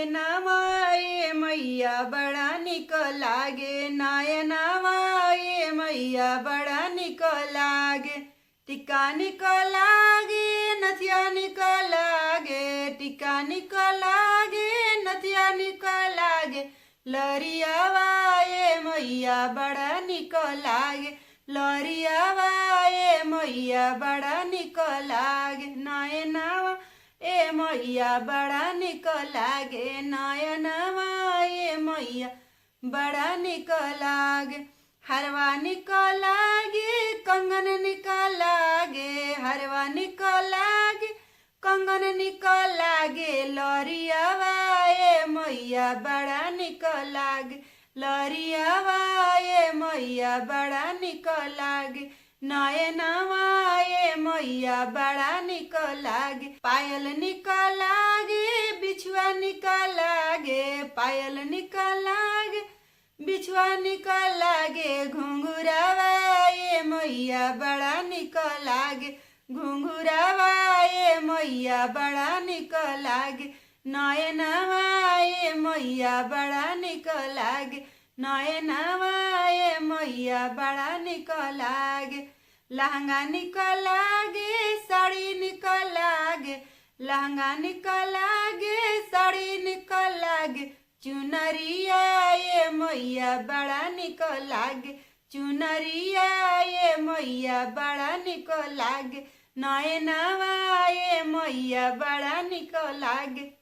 नयनवा ये मैया बड़ा निक लागे, नयनवा ये मैया बड़ा निक लागे। टिका निक लागे, नथिया निक लागे, टिका निक लागे, नथिया निक लागे। लरियावा ये मैया बड़ा निक लागे, लरियावा ये मैया बड़ा निक लागे। नयनवा ए मैया बड़ा निक लागे, नयनवा ये मैया बड़ा निक लागे। हरवा निक लागे, कंगन निक लागे, हरवा निक लागे, कंगन निक लागे। लरियावा ये मैया बड़ा निक लागे, लरियावा ये मैया बड़ा निक लागे। नयनवा ये मैया बड़ा निक लागे। पायल निक लागे, बिछुआ निक लागे, पायल निक लागे, बिछुआ निक लागे। घुंघुरावा ये मैया बड़ा निक लागे, घुंघुरावा ये मैया बड़ा निक लागे। नयनवा ये मैया बड़ा निक लागे, नयनवा ये मैया बड़ा निक लागे। लहंगा निक लागे, साड़ी निक लागे, लहंगा निक लागे, साड़ी निक लागे। चुनरिया ये मैया बड़ा निक लागे, चुनरिया ये मैया बड़ा निक लागे। नयनवा ये मैया बड़ा निक लागे।